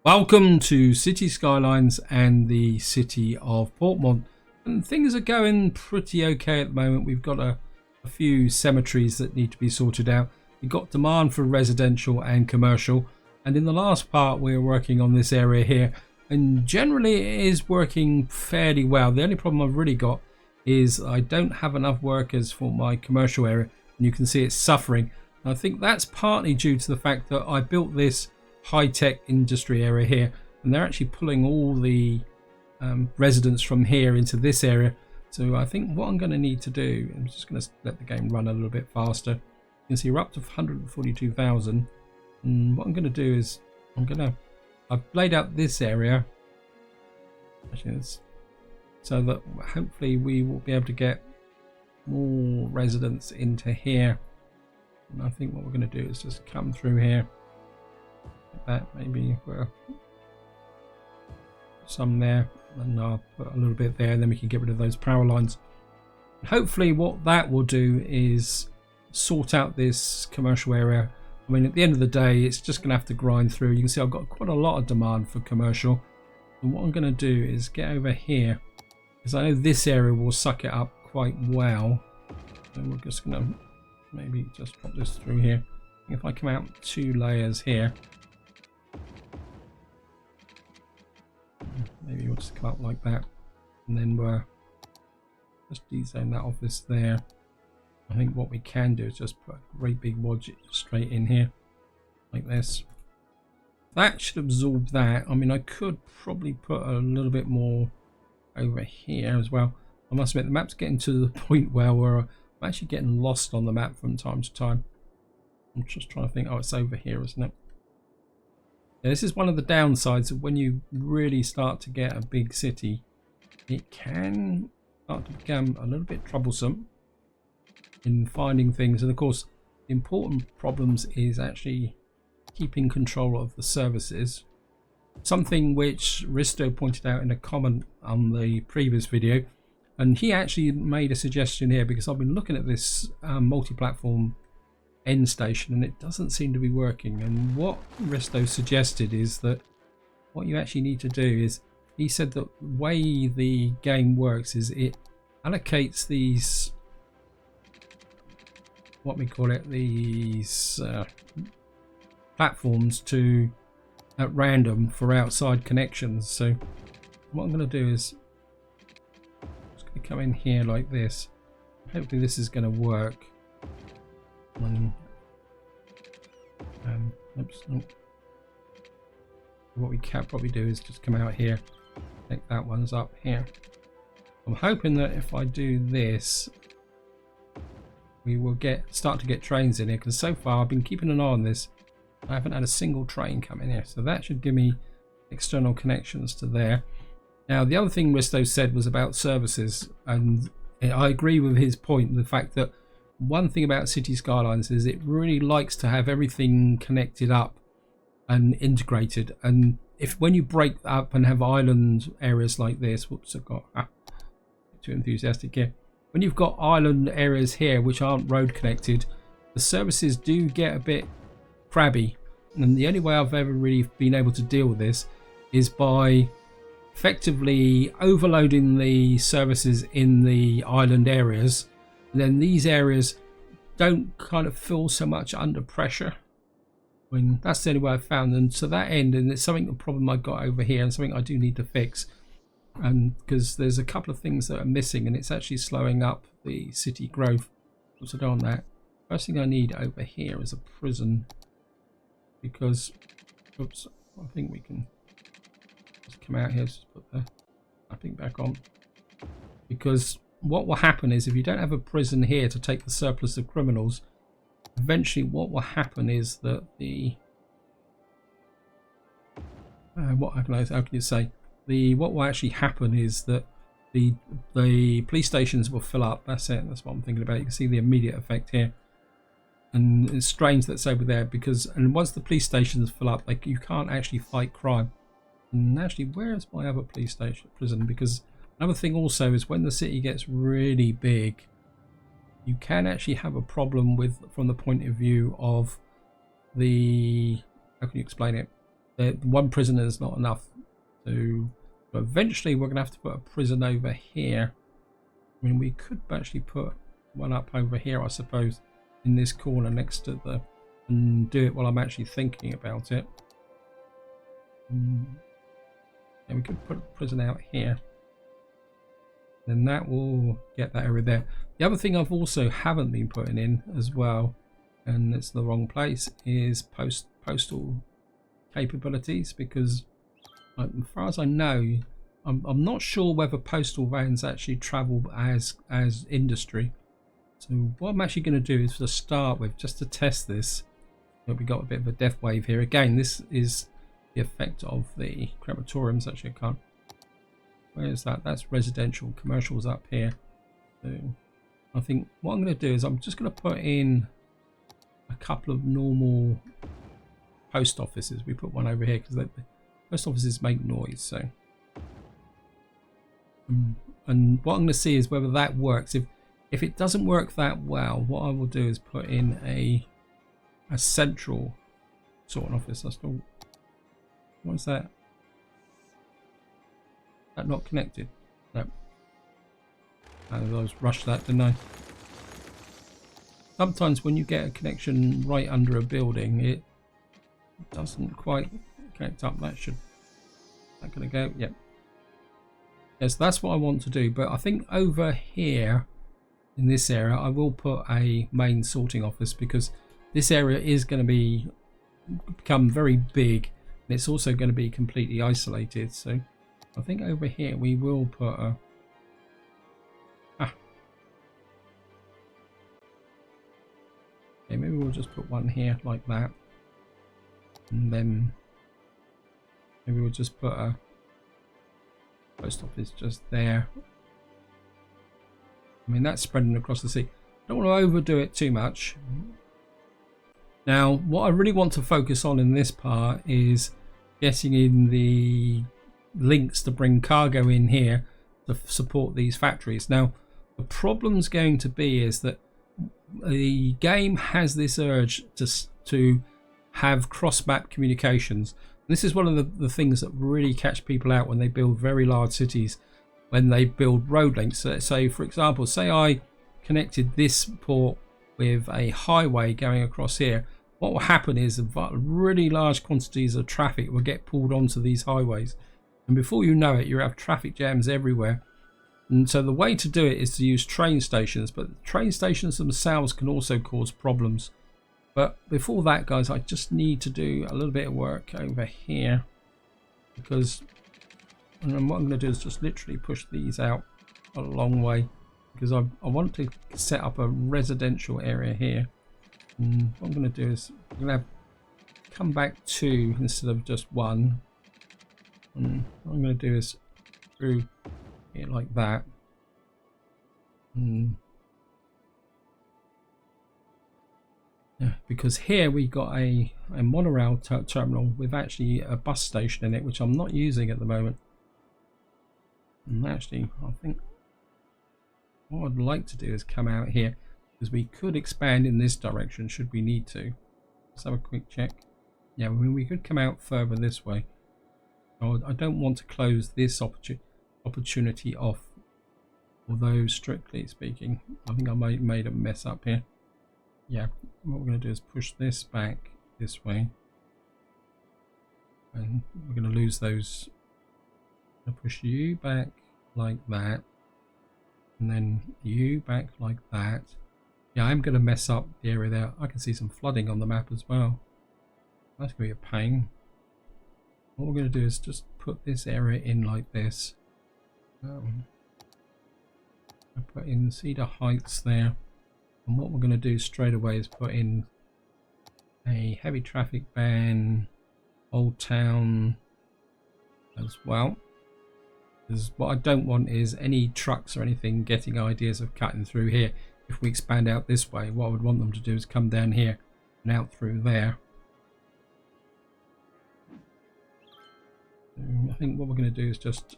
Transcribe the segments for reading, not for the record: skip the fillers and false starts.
Welcome to City Skylines and the city of Portmont. And things are going pretty okay at the moment. We've got a few cemeteries that need to be sorted out. We've got demand for residential and commercial. And in the last part, we're working on this area here. And generally, it is working fairly well. The only problem I've really got is I don't have enough workers for my commercial area. And you can see it's suffering. And I think that's partly due to the fact that I built this high-tech industry area here, and they're actually pulling all the residents from here into this area. So I think what I'm going to need to do, I'm just going to let the game run a little bit faster. You can see we're up to 142,000, and what I'm going to do is I've laid out this area actually, so that hopefully we will be able to get more residents into here. And I think what we're going to do is just come through here. That maybe some there, and I'll put a little bit there, and then we can get rid of those power lines. Hopefully what that will do is sort out this commercial area. I mean, at the end of the day, it's just going to have to grind through. You can see I've got quite a lot of demand for commercial, and what I'm going to do is get over here, because I know this area will suck it up quite well. So we're just going to maybe just drop this through here. If I come out 2 layers here, maybe we'll just come up like that, and then we'll just dezone that office there. I think what we can do is just put a great big widget straight in here like this. That should absorb that. I mean, I could probably put a little bit more over here as well. I must admit, the map's getting to the point where I'm actually getting lost on the map from time to time. I'm just trying to think. Oh, it's over here, isn't it? Yeah, this is one of the downsides of when you really start to get a big city. It can start to become a little bit troublesome in finding things. And of course, the important problems is actually keeping control of the services. Something which Risto pointed out in a comment on the previous video. And he actually made a suggestion here, because I've been looking at this multi-platform end station and it doesn't seem to be working. And what Risto suggested is that what you actually need to do is, he said that the way the game works is it allocates these, what we call it, these platforms to at random for outside connections. So what I'm going to do is just going to come in here like this. Hopefully this is going to work. Oops, no. What we can probably do is just come out here, take that one's up here. I'm hoping that if I do this, we will start to get trains in here, because so far I've been keeping an eye on this. I haven't had a single train come in here, so that should give me external connections to there. Now, the other thing Risto said was about services, and I agree with his point, the fact that one thing about City Skylines is it really likes to have everything connected up and integrated. And when you break up and have island areas like this, whoops, I got too enthusiastic here. When you've got island areas here which aren't road connected, the services do get a bit crabby. And the only way I've ever really been able to deal with this is by effectively overloading the services in the island areas. Then these areas don't kind of feel so much under pressure. I mean, that's the only way I've found. And to that end, and it's something, a problem I've got over here, and something I do need to fix. And because there's a couple of things that are missing, and it's actually slowing up the city growth. So on that, first thing I need over here is a prison, because, oops, I think we can just come out here, just put the mapping back on, because what will happen is if you don't have a prison here to take the surplus of criminals, eventually what will happen is that the what will actually happen is that the police stations will fill up. That's it. That's what I'm thinking about. You can see the immediate effect here, and it's strange that's over there, because once the police stations fill up, like, you can't actually fight crime. And actually, where is my other police station prison? Because another thing also is when the city gets really big, you can actually have a problem with, from the point of view of the, how can you explain it? one prisoner is not enough to. But eventually, we're going to have to put a prison over here. I mean, we could actually put one up over here, I suppose, in this corner next to the, and do it while I'm actually thinking about it. And we could put a prison out here. Then that will get that area there. The other thing I've also haven't been putting in as well, and it's the wrong place, is postal capabilities, because as far as I know, I'm not sure whether postal vans actually travel as industry. So what I'm actually going to do is, to start with, just to test this, we got a bit of a death wave here. Again, this is the effect of the crematoriums. Actually, I can't. Where is that? That's residential. Commercials up here. So I think what I'm going to do is I'm just going to put in a couple of normal post offices. We put one over here because the post offices make noise. So, and what I'm going to see is whether that works. If it doesn't work that well, what I will do is put in a central sort of office. I still, what's that? That not connected? No. I was rushed that, didn't I? Sometimes when you get a connection right under a building, it doesn't quite connect up. That gonna go? Yep. Yes, that's what I want to do. But I think over here in this area, I will put a main sorting office, because this area is going to become very big, and it's also going to be completely isolated. So I think over here we will put a okay, maybe we'll just put one here like that, and then maybe we'll just put a post office just there. I mean, that's spreading across the sea. Don't want to overdo it too much. Now, what I really want to focus on in this part is getting in the links to bring cargo in here to support these factories. Now, the problem's going to be is that the game has this urge to have cross-map communications. This is one of the things that really catch people out when they build very large cities, when they build road links. So for example, say I connected this port with a highway going across here. What will happen is really large quantities of traffic will get pulled onto these highways, and before you know it, you have traffic jams everywhere. And so the way to do it is to use train stations, but train stations themselves can also cause problems. But before that, guys, I just need to do a little bit of work over here, because and then what I'm going to do is just literally push these out a long way, because I want to set up a residential area here. And what I'm going to do is I'm going to come back 2 instead of just 1. And what I'm going to do is through here like that. Yeah, because here we got a monorail terminal with actually a bus station in it, which I'm not using at the moment. And actually, I think what I'd like to do is come out here, because we could expand in this direction should we need to. Let's have a quick check. Yeah, I mean, we could come out further this way. I don't want to close this opportunity off, although strictly speaking, I think I made a mess up here. Yeah, what we're going to do is push this back this way, and we're going to lose those. I'm going to push you back like that, and then you back like that. Yeah, I'm going to mess up the area there. I can see some flooding on the map as well. That's going to be a pain. What we're going to do is just put this area in like this. I put in Cedar Heights there. And what we're going to do straight away is put in a heavy traffic ban, Old Town as well. Because what I don't want is any trucks or anything getting ideas of cutting through here. If we expand out this way, what I would want them to do is come down here and out through there. I think what we're going to do is just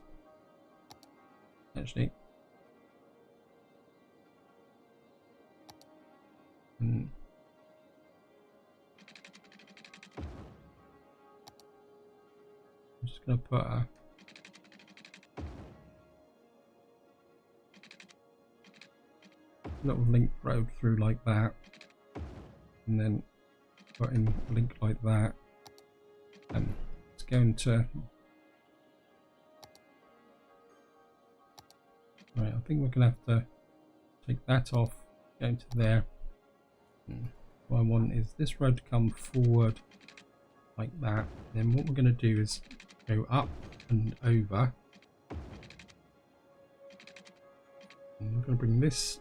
actually just going to put a little link road through like that, and then put in a link like that, and it's going to. Right, I think we're going to have to take that off, go to there. What I want is this road to come forward like that. Then what we're going to do is go up and over. And we're going to bring this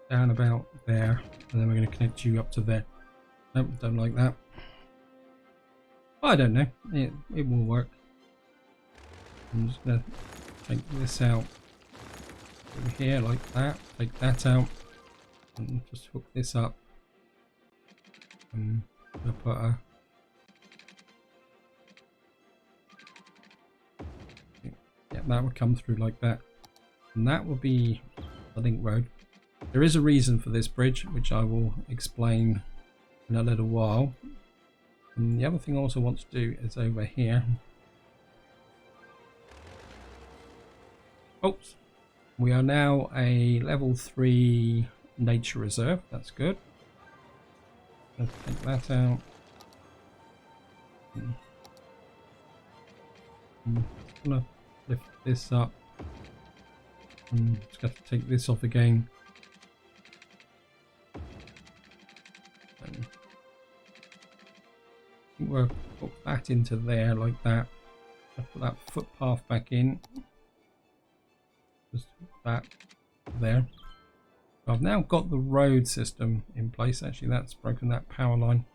down about there, and then we're going to connect you up to there. Nope, don't like that. I don't know. It will work. I'm just going to take this out over here like that. Take that out, and just hook this up. And I'll put a. Yeah, that would come through like that, and that will be the link road. There is a reason for this bridge, which I will explain in a little while. And the other thing I also want to do is over here. Oops. We are now a level 3 nature reserve. That's good. Let's take that out. I'm just gonna lift this up. I'm just going to take this off again. And I think we'll put that into there like that. I'll put that footpath back in. Just that there. So I've now got the road system in place. Actually, that's broken that power line.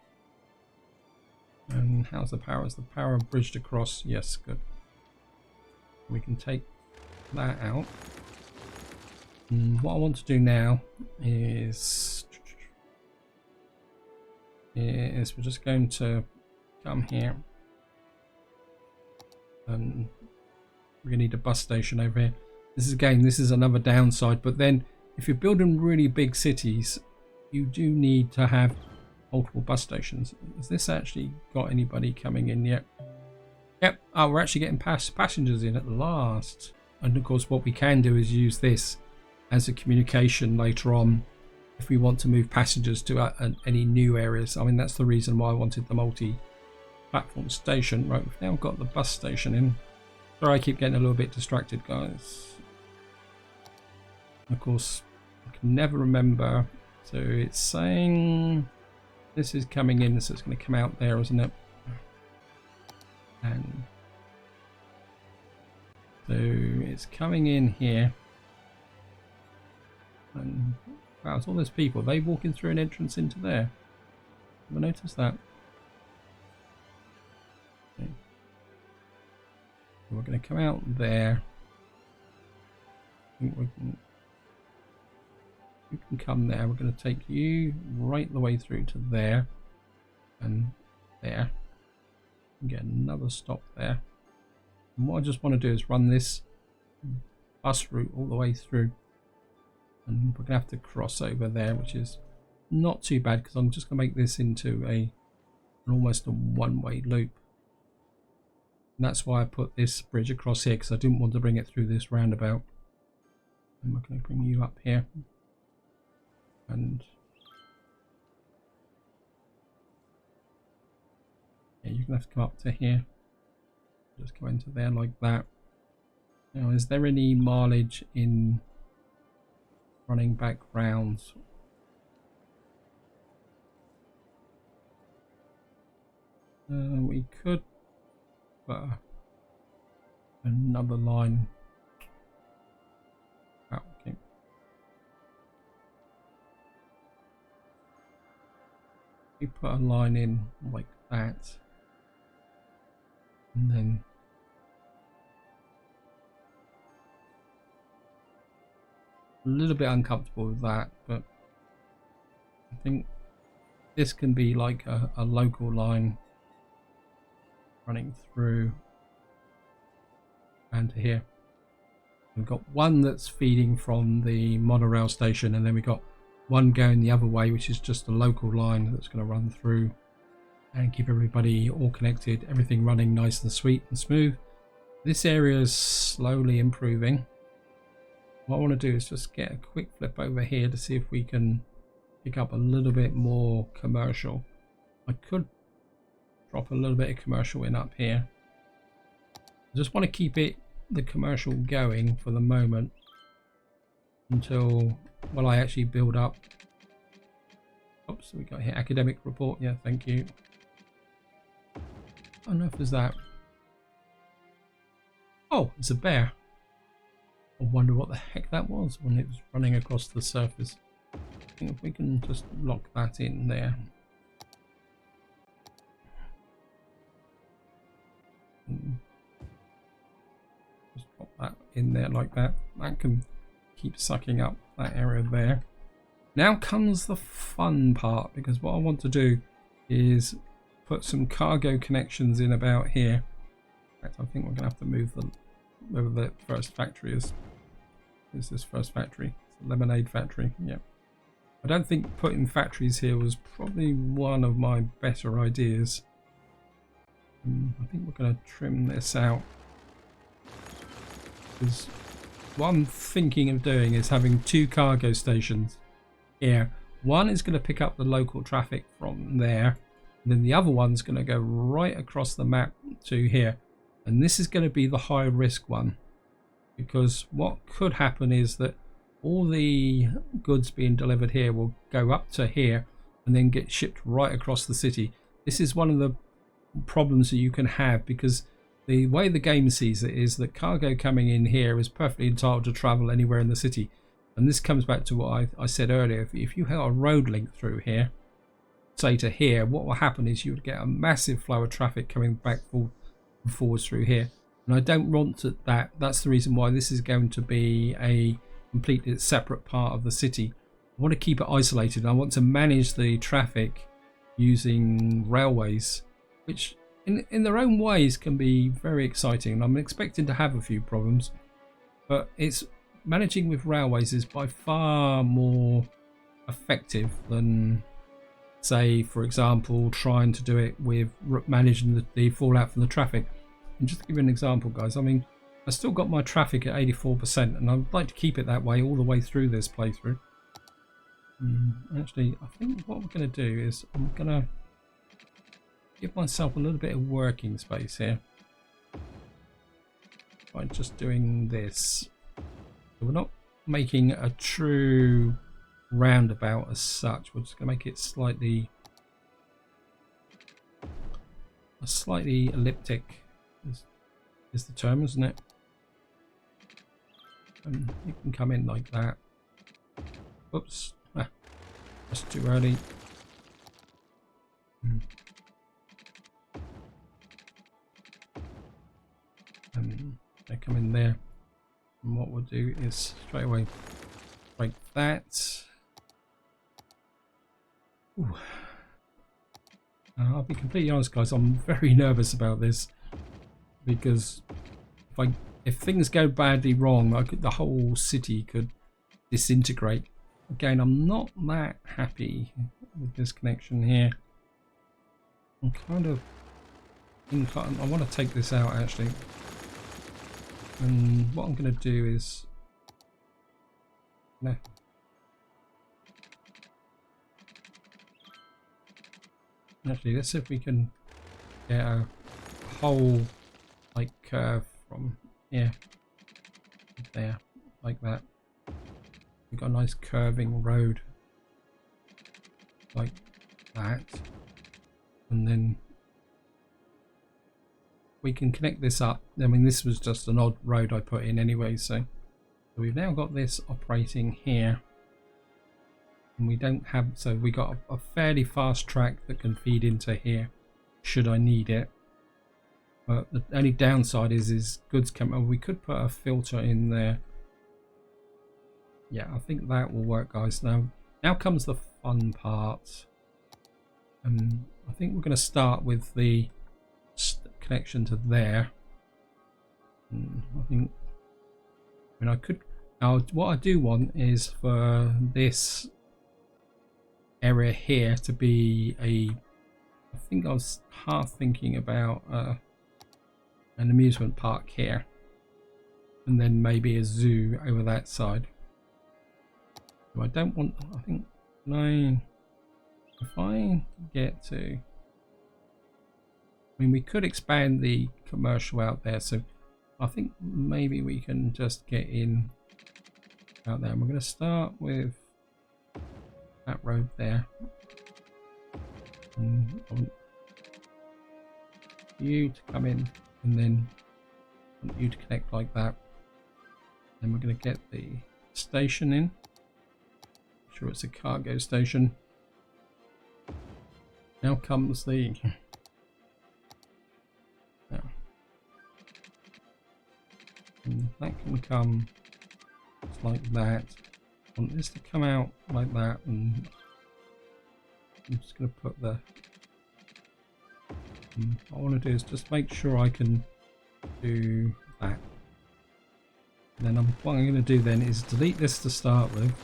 And how's the power? Is the power bridged across? Yes, good. We can take that out. And what I want to do now is we're just going to come here, and we're going to need a bus station over here. This is another downside, but then if you're building really big cities, you do need to have multiple bus stations. Has this actually got anybody coming in yet? Yep. Oh, we're actually getting passengers in at last. And of course, what we can do is use this as a communication later on if we want to move passengers to any new areas. I mean, that's the reason why I wanted the multi-platform station. Right, we've now got the bus station in. Sorry, I keep getting a little bit distracted, guys. Of course, I can never remember. So it's saying this is coming in, so it's going to come out there, isn't it? And so it's coming in here. And wow, it's all those people. Are they walking through an entrance into there? Have I noticed that? Okay. So we're going to come out there. I think you can come there. We're going to take you right the way through to there and there. And get another stop there. And what I just want to do is run this bus route all the way through. And we're going to have to cross over there, which is not too bad because I'm just going to make this into almost a one-way loop. And that's why I put this bridge across here, because I didn't want to bring it through this roundabout. And we're going to bring you up here. And yeah, you're going to have to come up to here. Just go into there like that. Now, is there any mileage in running back rounds? We could put another line. Oh, okay. We put a line in like that, and then a little bit uncomfortable with that, but I think this can be like a local line running through and here. We've got one that's feeding from the monorail station, and then we've got one going the other way, which is just a local line that's going to run through and keep everybody all connected, everything running nice and sweet and smooth. This area is slowly improving. What I want to do is just get a quick flip over here to see if we can pick up a little bit more commercial. I could drop a little bit of commercial in up here. I just want to keep the commercial going for the moment until, well, I actually build up. Oops, we got here academic report. Yeah, thank you. I don't know if there's that. Oh, it's a bear. I wonder what the heck that was when it was running across the surface. I think if we can just lock that in there. Just pop that in there like that. That can keep sucking up that area there. Now comes the fun part, because what I want to do is put some cargo connections in about here. In fact, I think we're going to have to move wherever the first factory is. Is this first factory? It's a lemonade factory. Yeah. I don't think putting factories here was probably one of my better ideas. I think we're going to trim this out, because what I'm thinking of doing is having 2 cargo stations here. One is going to pick up the local traffic from there, and then the other one's going to go right across the map to here, and this is going to be the high risk one, because what could happen is that all the goods being delivered here will go up to here and then get shipped right across the city. This is one of the problems that you can have, because the way the game sees it is that cargo coming in here is perfectly entitled to travel anywhere in the city. And this comes back to what I said earlier. If you have a road link through here, say to here, what will happen is you would get a massive flow of traffic coming back forwards through here. And I don't want that. That's the reason why this is going to be a completely separate part of the city. I want to keep it isolated. I want to manage the traffic using railways, which in their own ways can be very exciting. And I'm expecting to have a few problems, but it's managing with railways is by far more effective than, say, for example, trying to do it with managing the fallout from the traffic. And just to give you an example, guys, I mean, I still got my traffic at 84%, and I'd like to keep it that way all the way through this playthrough. Actually, I think what we're going to do is I'm going to give myself a little bit of working space here by just doing this. So we're not making a true roundabout as such. We're just going to make it slightly elliptic is the term, isn't it? And you can come in like that. Oops, that's too early. They come in there, and what we'll do is straight away break that. Ooh. I'll be completely honest, guys, I'm very nervous about this, because if things go badly wrong, the whole city could disintegrate. Again, I'm not that happy with this connection here. I want to take this out actually, and what I'm going to do is actually, let's see if we can get a whole like curve from here to there like that. We've got a nice curving road like that, and then we can connect this up. I mean, this was just an odd road I put in anyway, so we've now got this operating here, and we don't have, so we got a fairly fast track that can feed into here should I need it. But the only downside is goods come. Oh, we could put a filter in there. Yeah, I think that will work, guys. Now comes the fun part. I think we're going to start with the connection to there. I could. Now, what I do want is for this area here to be I think I was half thinking about an amusement park here, and then maybe a zoo over that side. So I don't want. I think if I get to. I mean, we could expand the commercial out there, so I think maybe we can just get in out there. And we're going to start with that road there. And I want you to come in, and then I want you to connect like that. Then we're going to get the station in. Make sure it's a cargo station. Now comes the... And that can come just like that. I want this to come out like that, and I'm just going to put the... what I want to do is just make sure I can do that. And then what I'm going to do then is delete this to start with.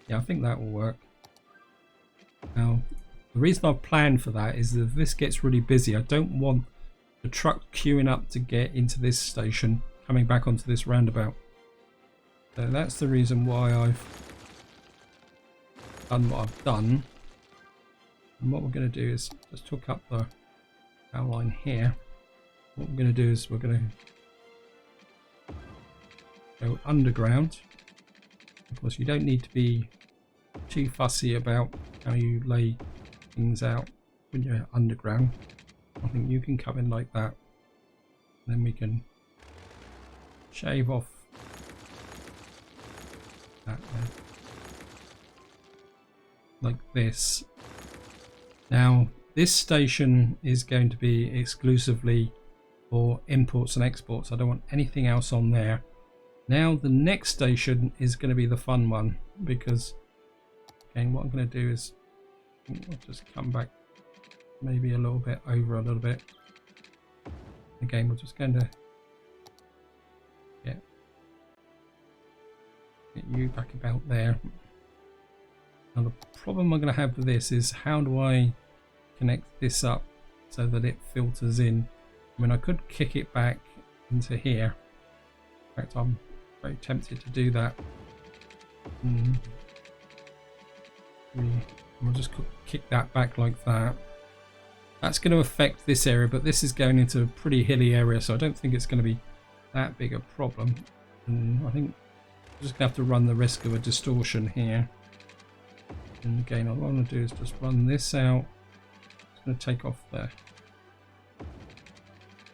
Yeah, I think that will work. Now, the reason I've planned for that is that if this gets really busy, I don't want the truck queuing up to get into this station, coming back onto this roundabout. So that's the reason why I've done what I've done. And what we're going to do is just hook up the outline here. What we're going to do is we're going to go underground. Of course, you don't need to be too fussy about how you lay things out when you're underground. I think you can come in like that. Then we can shave off that there. Like this. Now, this station is going to be exclusively for imports and exports. I don't want anything else on there. Now, the next station is going to be the fun one, because, again, what I'm going to do is I'll just come back maybe a little bit over a little bit. Again, we're just going to get you back about there. Now, the problem I'm going to have with this is how do I connect this up so that it filters in? I mean, I could kick it back into here. In fact, I'm very tempted to do that. We'll just kick that back like that. That's going to affect this area, but this is going into a pretty hilly area, so I don't think it's going to be that big a problem. And I think I'm just going to have to run the risk of a distortion here. And again, all I want to do is just run this out. It's going to take off there.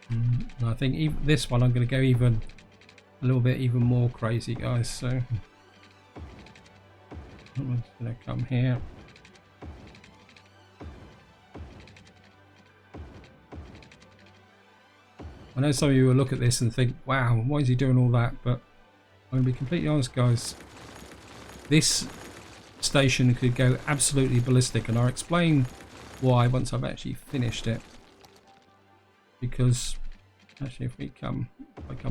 And I think even this one, I'm going to go even a little bit even more crazy, guys. So I'm just going to come here. I know some of you will look at this and think, wow, why is he doing all that? But I'm going to be completely honest, guys. This station could go absolutely ballistic, and I'll explain why once I've actually finished it. Because actually, if I come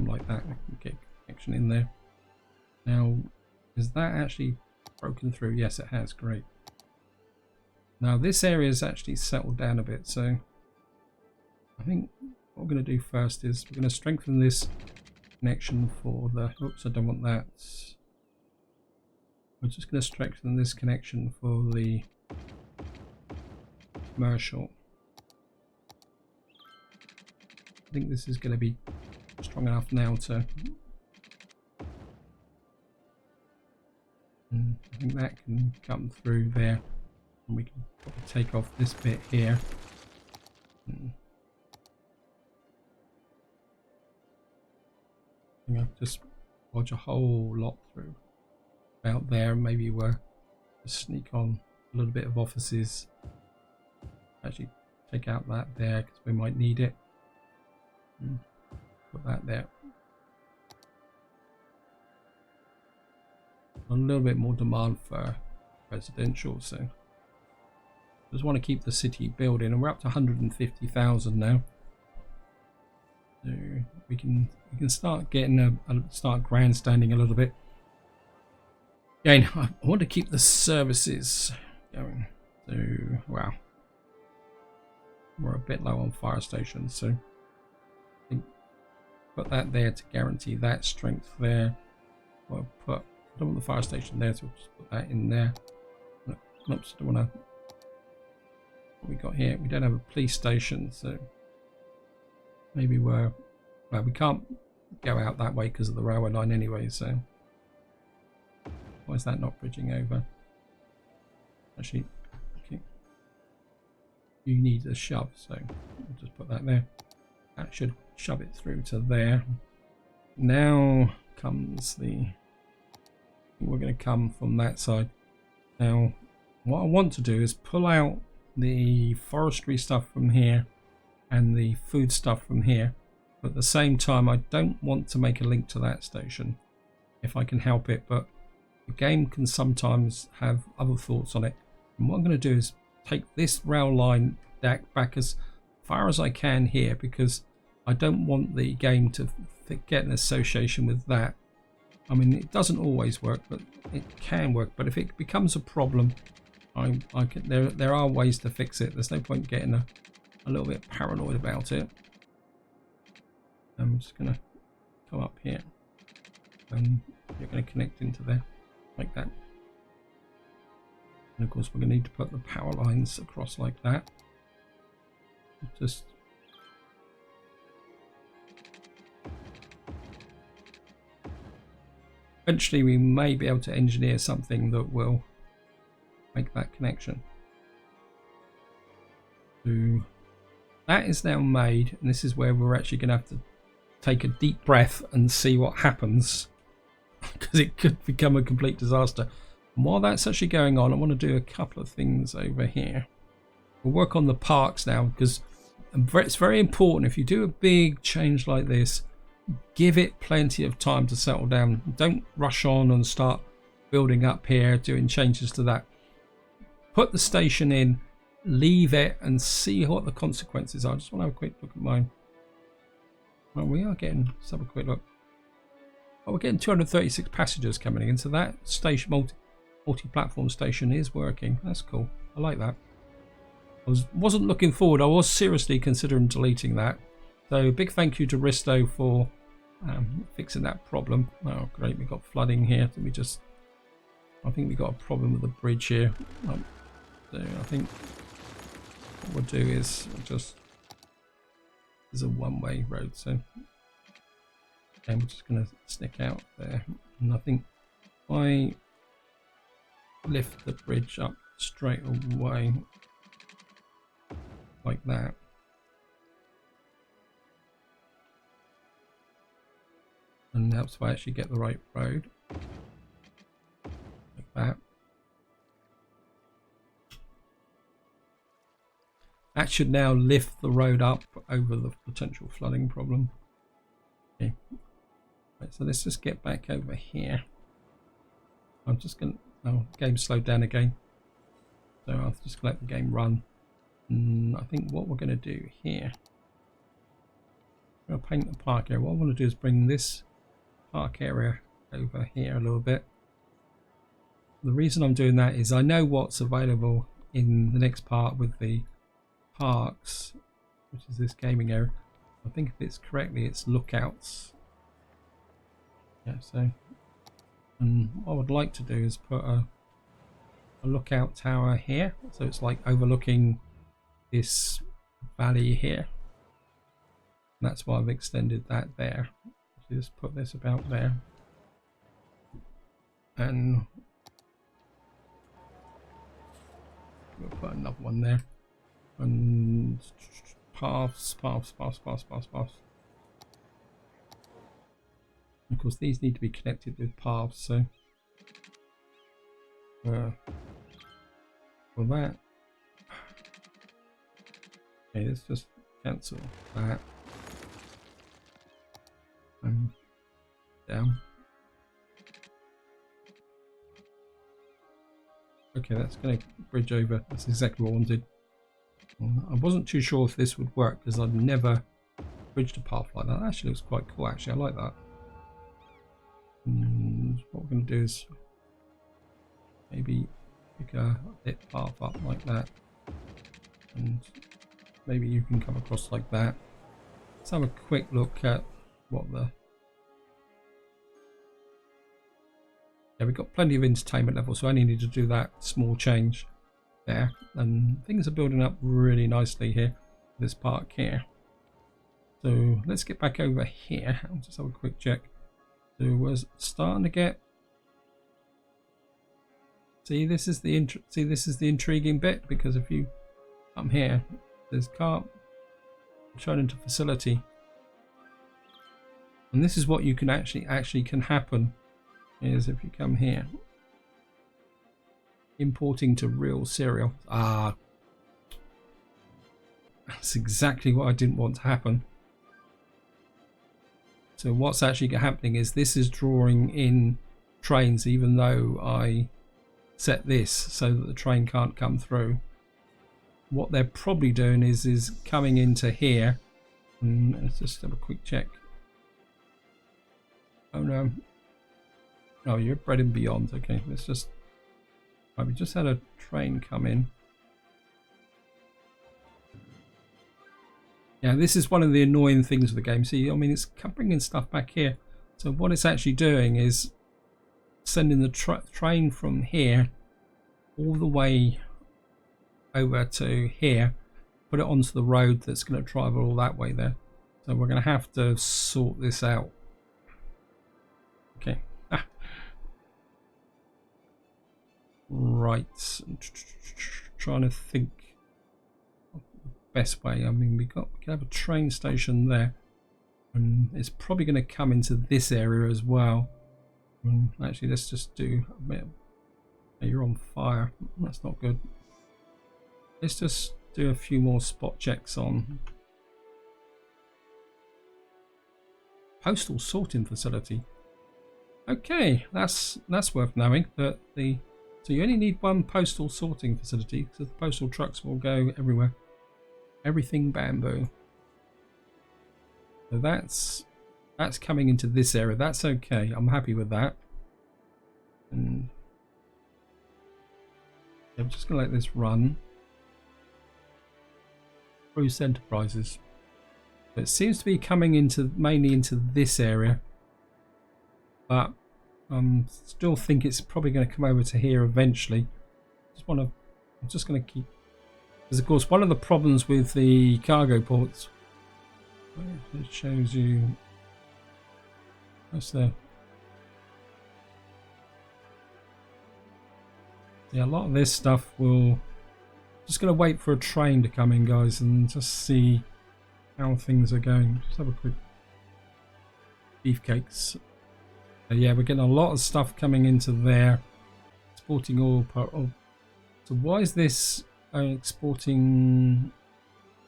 like that, I can get connection in there. Now, is that actually broken through? Yes, it has. Great. Now this area has actually settled down a bit, so I think what we're going to do first is we're going to strengthen this connection for the... Oops, I don't want that. We're just going to strengthen this connection for the commercial. I think this is going to be strong enough now to... I think that can come through there, and we can probably take off this bit here. I think I've just watch a whole lot through about there. Maybe we'll just sneak on a little bit of offices. Actually, take out that there because we might need it. Put that there. A little bit more demand for residential, so just want to keep the city building, and we're up to 150,000 now. So we can start getting start grandstanding a little bit. Again, I want to keep the services going. So wow, we're a bit low on fire stations, so I think put that there to guarantee that strength there. I don't want the fire station there, so we'll just put that in there. Oops, don't want to. What we got here? We don't have a police station, so maybe well, we can't go out that way because of the railway line anyway. So why is that not bridging over? Actually, okay. You need a shove, so we'll just put that there. That should shove it through to there. Now comes the. We're going to come from that side. Now, what I want to do is pull out the forestry stuff from here and the food stuff from here. But at the same time, I don't want to make a link to that station if I can help it. But the game can sometimes have other thoughts on it. And what I'm going to do is take this rail line back as far as I can here, because I don't want the game to get an association with that. I mean, it doesn't always work, but it can work. But if it becomes a problem, there are ways to fix it. There's no point getting a little bit paranoid about it. I'm just going to come up here, and you're going to connect into there like that. And of course, we're going to need to put the power lines across like that. Just eventually we may be able to engineer something that will make that connection. So that is now made, and this is where we're actually going to have to take a deep breath and see what happens, because it could become a complete disaster. And while that's actually going on, I want to do a couple of things over here. We'll work on the parks now, because it's very important if you do a big change like this, give it plenty of time to settle down. Don't rush on and start building up here, doing changes to that. Put the station in, leave it, and see what the consequences are. I just want to have a quick look at mine. Well, we are getting, let's have a quick look. Oh, we're getting 236 passengers coming in, so that station, multi-platform station is working. That's cool. I like that. I wasn't looking forward. I was seriously considering deleting that. So big thank you to Risto for fixing that problem. Oh great, we got flooding here. I think we got a problem with the bridge here. So I think what we'll do is there's a one-way road, so we're just going to stick out there. And I think if I lift the bridge up straight away like that, and helps if I actually get the right road like that. That should now lift the road up over the potential flooding problem. Okay, right, so let's just get back over here. I'm just going to, oh, the game slowed down again, so I'll just let the game run. And I think what we're going to do here, I'm going to paint the park area. What I want to do is bring this park area over here a little bit. The reason I'm doing that is I know what's available in the next part with the parks, which is this gaming area. I think if it's correctly, it's lookouts. Yeah, so, and what I would like to do is put a lookout tower here, so it's like overlooking this valley here. And that's why I've extended that there. So just put this about there, and we'll put another one there. And paths. Of course, these need to be connected with paths, so for that, okay, let's just cancel that and down. Okay, that's going to bridge over. That's exactly what I wanted. I wasn't too sure if this would work because I've never bridged a path like that. Actually, looks quite cool. Actually, I like that. And what we're going to do is maybe pick a bit path up like that, and maybe you can come across like that. Let's have a quick look at what the... Yeah, we've got plenty of entertainment levels, so I only need to do that small change there. And things are building up really nicely here, this park here. So let's get back over here. I'll just have a quick check. So we're starting to get... See, this is the intriguing bit, because if you come here, there's car shown into facility, and this is what you can actually can happen is if you come here, importing to real serial. That's exactly what I didn't want to happen. So what's actually happening is this is drawing in trains, even though I set this so that the train can't come through. What they're probably doing is coming into here, and let's just have a quick check. Oh no, no, you're bred and beyond. Okay, let's just... we just had a train come in. Yeah, this is one of the annoying things of the game. See, I mean, it's bringing stuff back here. So what it's actually doing is sending the train from here all the way over to here, put it onto the road that's going to travel all that way there. So we're going to have to sort this out. Okay. Right. Trying to think of the best way. I mean, we can have a train station there, and it's probably going to come into this area as well. Actually, let's just do a bit. You're on fire. That's not good. Let's just do a few more spot checks on postal sorting facility. Okay, that's worth knowing. That so you only need one postal sorting facility, because the postal trucks will go everywhere. Everything bamboo. So that's coming into this area. That's okay. I'm happy with that. And I'm just gonna let this run. Bruce Enterprises. But it seems to be coming into mainly into this area, but still think it's probably going to come over to here eventually. I'm just going to keep, because of course one of the problems with the cargo ports, it shows you that's there. Yeah, a lot of this stuff will... Just going to wait for a train to come in, guys, and just see how things are going. Just have a quick... Beefcakes. Yeah, we're getting a lot of stuff coming into there. Exporting oil. So why is this exporting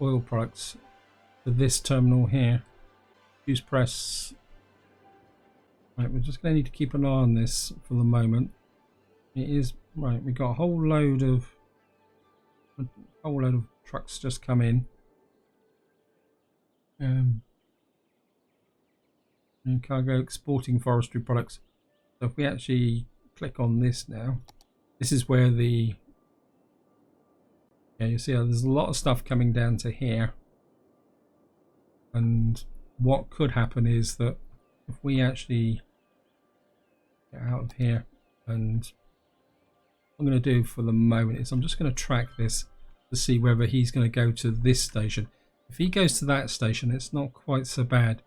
oil products to this terminal here? Use press. Right, we're just going to need to keep an eye on this for the moment. It is... Right, we got a whole load of trucks just come in. And cargo exporting forestry products. So if we actually click on this now, this is where the... Yeah, you see how there's a lot of stuff coming down to here. And what could happen is that if we actually get out of here, and what I'm going to do for the moment is I'm just going to track this to see whether he's going to go to this station. If he goes to that station, it's not quite so bad.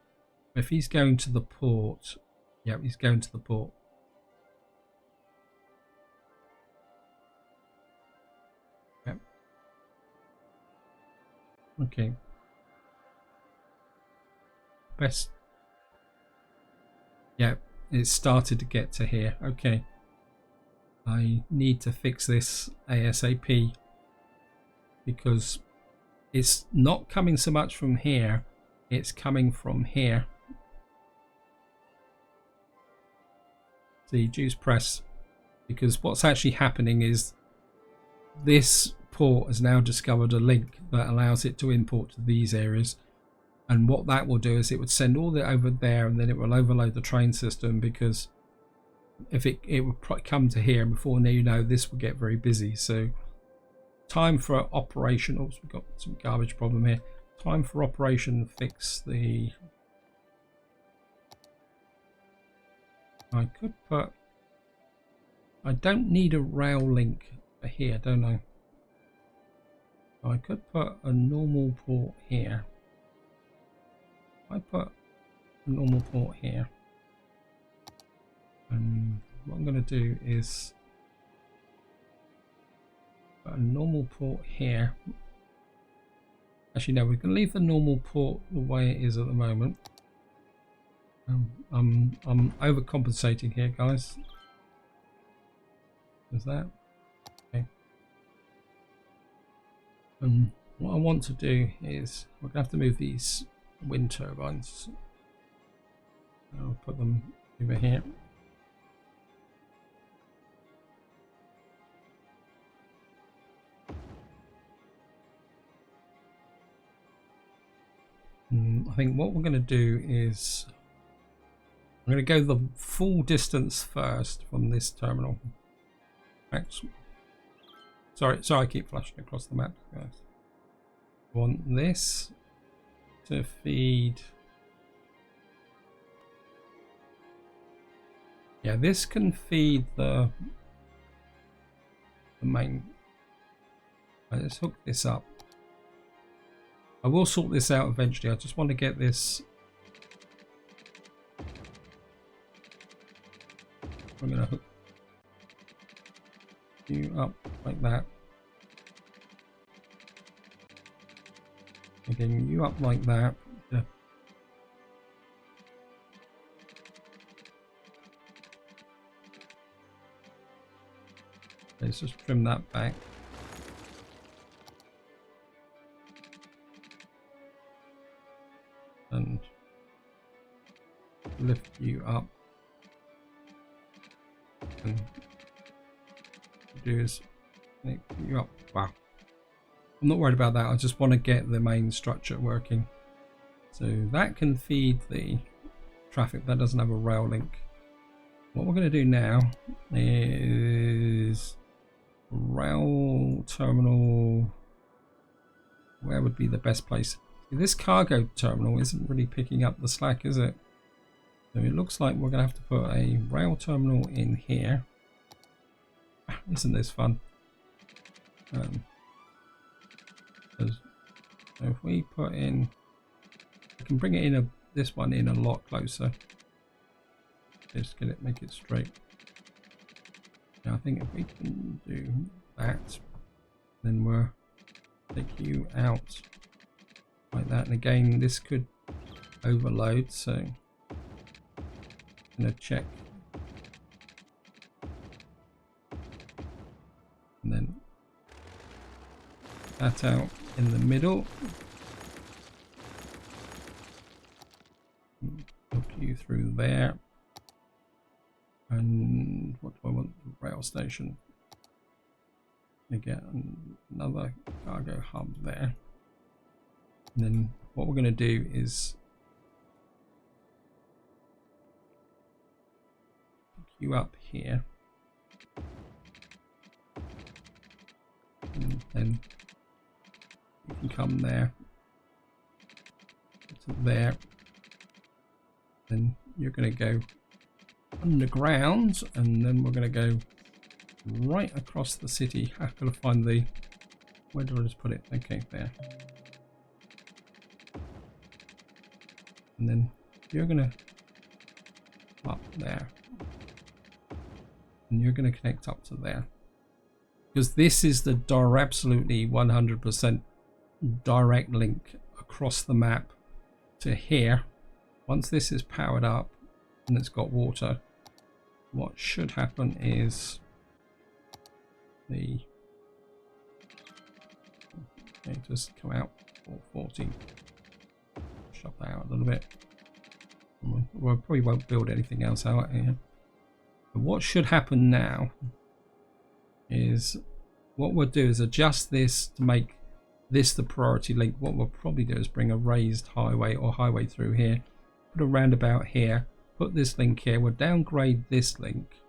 If he's going to the port, yeah, he's going to the port. Yep. Okay. Best. Yeah, it started to get to here. Okay. I need to fix this ASAP, because it's not coming so much from here, it's coming from here. See, juice press, because what's actually happening is this port has now discovered a link that allows it to import to these areas, and what that will do is it would send all that over there, and then it will overload the train system, because if it would come to here, and before you know, this will get very busy. So time for operation. Oops, we've got some garbage problem here. Time for operation. Fix the. I could put. I don't need a rail link here, don't I? I could put a normal port here. I put a normal port here. And what I'm going to do is put a normal port here. Actually, no, we can leave the normal port the way it is at the moment. I'm overcompensating here, guys. Is that okay? What I want to do is we're gonna have to move these wind turbines. I'll put them over here. I think what we're going to do is I'm going to go the full distance first from this terminal. Sorry, I keep flashing across the map, guys. I want this to feed. Yeah, this can feed the main. Let's hook this up. I will sort this out eventually. I just want to get this. I'm going to hook you up like that. Again, you up like that. Yeah. Let's just trim that back. And lift you up, and do is make you up. Wow, I'm not worried about that. I just want to get the main structure working, so that can feed the traffic that doesn't have a rail link. What we're going to do now is rail terminal. Where would be the best place? This cargo terminal isn't really picking up the slack, is it? So it looks like we're going to have to put a rail terminal in here. Isn't this fun? So if we put in, we can bring it in this one in a lot closer. Just get it, make it straight. Now I think if we can do that, then we'll take you out. Like that, and again this could overload, so I'm going to check and then that out in the middle, hook you through there, and what do I want? The rail station. Again, another cargo hub there. And then what we're going to do is pick you up here, and then you can come there to there. Then you're going to go underground, and then we're going to go right across the city. I've got to find the, where do I just put it? Okay, there. And then you're going to up there, and you're going to connect up to there, because this is the absolutely 100% direct link across the map to here. Once this is powered up and it's got water, what should happen is the just come out 440. Shut that out a little bit. We probably won't build anything else out here. But what should happen now is what we'll do is adjust this to make this the priority link. What we'll probably do is bring a raised highway or highway through here, put a roundabout here, put this link here. We'll downgrade this link,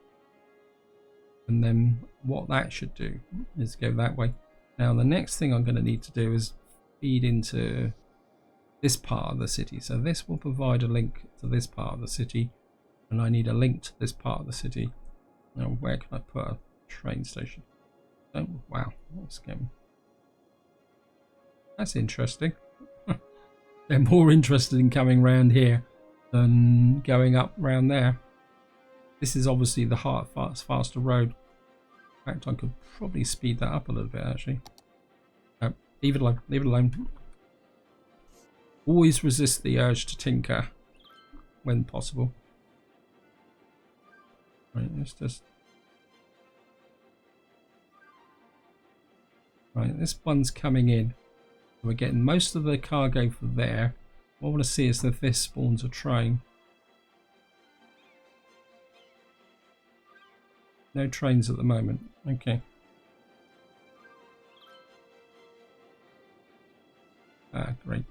and then what that should do is go that way. Now the next thing I'm going to need to do is feed into this part of the city. So this will provide a link to this part of the city, and I need a link to this part of the city. Now where can I put a train station? Oh wow, that's interesting. They're more interested in coming round here than going up round there. This is obviously the faster road. In fact, I could probably speed that up a little bit actually. Leave it alone, leave it alone. Always resist the urge to tinker when possible. Right, let's just... Right, this one's coming in. We're getting most of the cargo from there. What I want to see is that this spawns a train. No trains at the moment. Okay. Ah, great.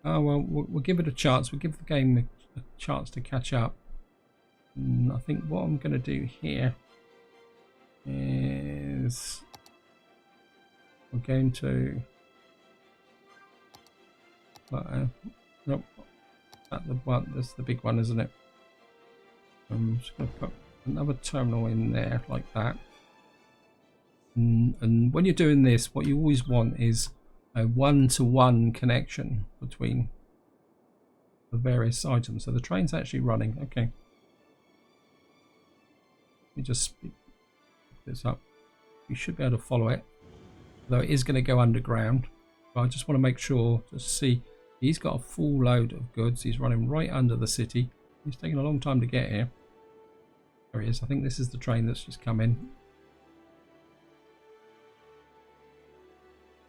Oh well, we'll give it a chance. We'll give the game a chance to catch up. And I think what I'm going to do here is we're going to nope, that's the one. That's the big one, isn't it? I'm just going to put another terminal in there like that. And when you're doing this, what you always want is a one-to-one connection between the various items. So the train's actually running. Okay. Let me just speed this up. You should be able to follow it, though it is going to go underground. But I just want to make sure to see he's got a full load of goods. He's running right under the city. He's taking a long time to get here. There he is. I think this is the train that's just come in.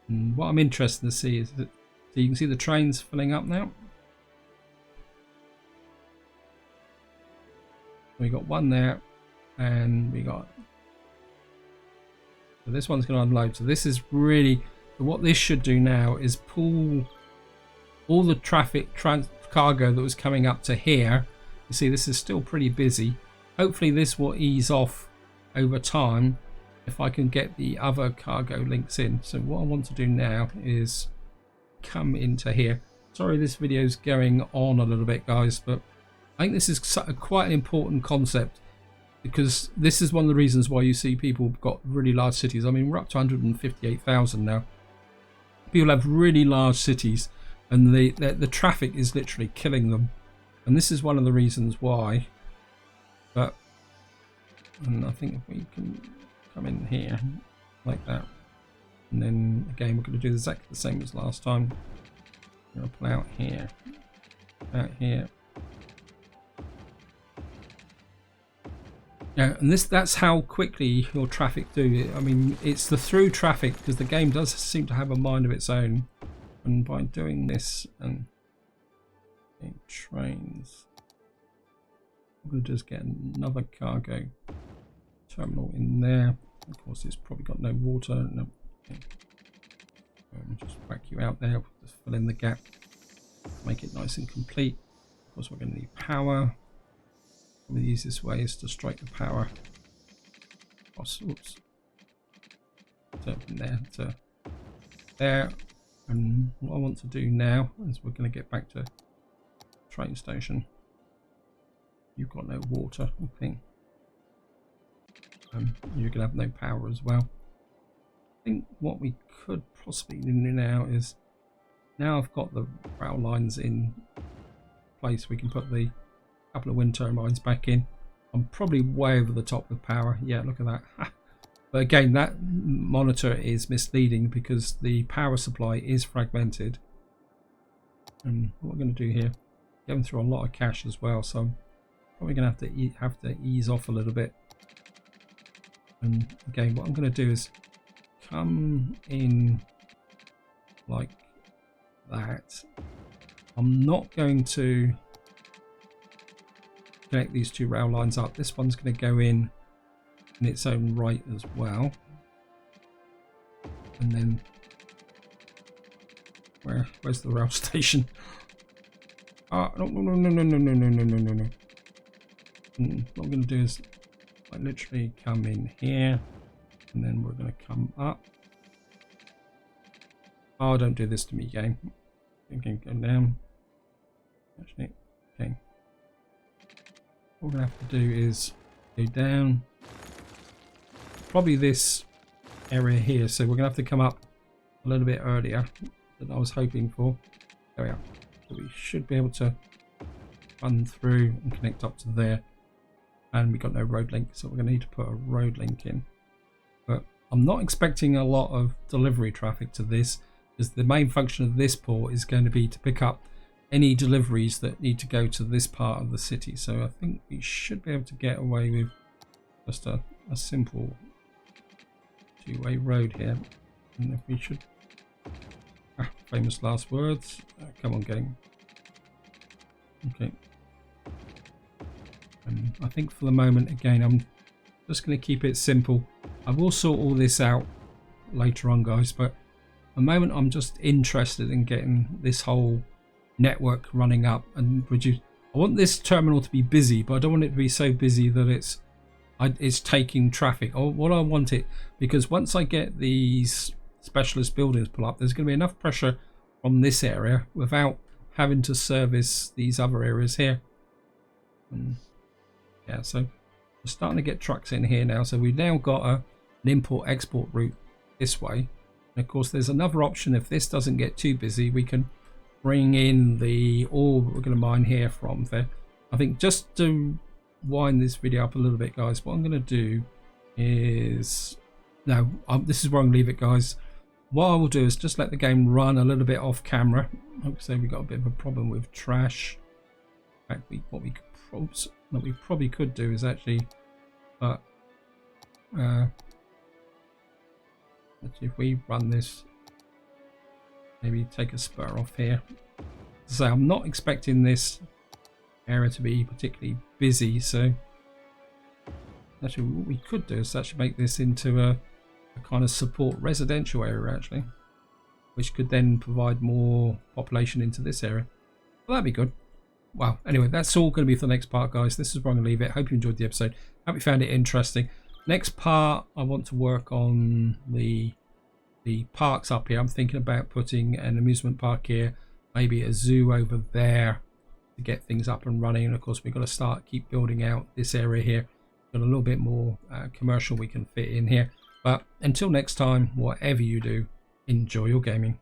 And what I'm interested to see is that, so you can see the trains filling up now. We got one there, and we got. So this one's going to unload. So this is really what this should do now is pull all the cargo that was coming up to here. You see, this is still pretty busy. Hopefully, this will ease off over time if I can get the other cargo links in. So what I want to do now is come into here. Sorry this video's going on a little bit, guys, but I think this is quite an important concept, because this is one of the reasons why you see people got really large cities. I mean, we're up to 158,000 now. People have really large cities, and the traffic is literally killing them, and this is one of the reasons why. But and I think if we can come in here like that, and then again we're going to do exactly the same as last time. We're going to pull out here, out here. Yeah, and that's how quickly your traffic do it. I mean, it's the through traffic, because the game does seem to have a mind of its own. And by doing this and trains, we'll just get another cargo terminal in there. Of course, it's probably got no water. No. Just whack you out there. Just fill in the gap. Make it nice and complete. Of course, we're going to need power. One of the easiest ways to strike the power. Oops. So from there to there. And what I want to do now is we're going to get back to train station. You've got no water, I think. You're going to have no power as well. I think what we could possibly do now is, now I've got the rail lines in place, we can put the couple of wind turbines back in. I'm probably way over the top with power. Yeah, look at that. But again, that monitor is misleading because the power supply is fragmented. And what we're going to do here, going through a lot of cash as well, so I'm probably going to have to ease off a little bit. And again, what I'm going to do is come in like that. I'm not going to connect these two rail lines up. This one's going to go in its own right as well. And then where's the rail station? Ah, no. What I'm going to do is I literally come in here, and then we're going to come up. Oh, don't do this to me, game. Okay, go down. Actually, okay. What we're going to have to do is go down. Probably this area here, so we're going to have to come up a little bit earlier than I was hoping for. There we are. So we should be able to run through and connect up to there. And we got no road link, so we're going to need to put a road link in. But I'm not expecting a lot of delivery traffic to this, because the main function of this port is going to be to pick up any deliveries that need to go to this part of the city. So I think we should be able to get away with just a simple two-way road here. And if we should... famous last words. Come on, game. Okay. I think for the moment, again, I'm just going to keep it simple. I will sort all this out later on, guys, but at the moment I'm just interested in getting this whole network running up and reduce. I want this terminal to be busy, but I don't want it to be so busy that it's taking traffic. Or what I want it, because once I get these specialist buildings put up, there's going to be enough pressure from this area without having to service these other areas here. Yeah, so we're starting to get trucks in here now. So we've now got an import-export route this way. And of course, there's another option. If this doesn't get too busy, we can bring in the ore we're going to mine here from there. I think just to wind this video up a little bit, guys, what I'm going to do is... No, this is where I'm going to leave it, guys. What I will do is just let the game run a little bit off camera. Like I say, we got a bit of a problem with trash. In fact, what we probably could do is actually, actually, if we run this, maybe take a spur off here. So I'm not expecting this area to be particularly busy. So actually, what we could do is actually make this into a kind of support residential area, actually, which could then provide more population into this area. Well, that'd be good. Wow. Anyway, that's all going to be for the next part, guys. This is where I'm going to leave it. Hope you enjoyed the episode. Hope you found it interesting. Next part, I want to work on the parks up here. I'm thinking about putting an amusement park here, maybe a zoo over there to get things up and running. And of course, we've got to keep building out this area here. Got a little bit more commercial we can fit in here. But until next time, whatever you do, enjoy your gaming.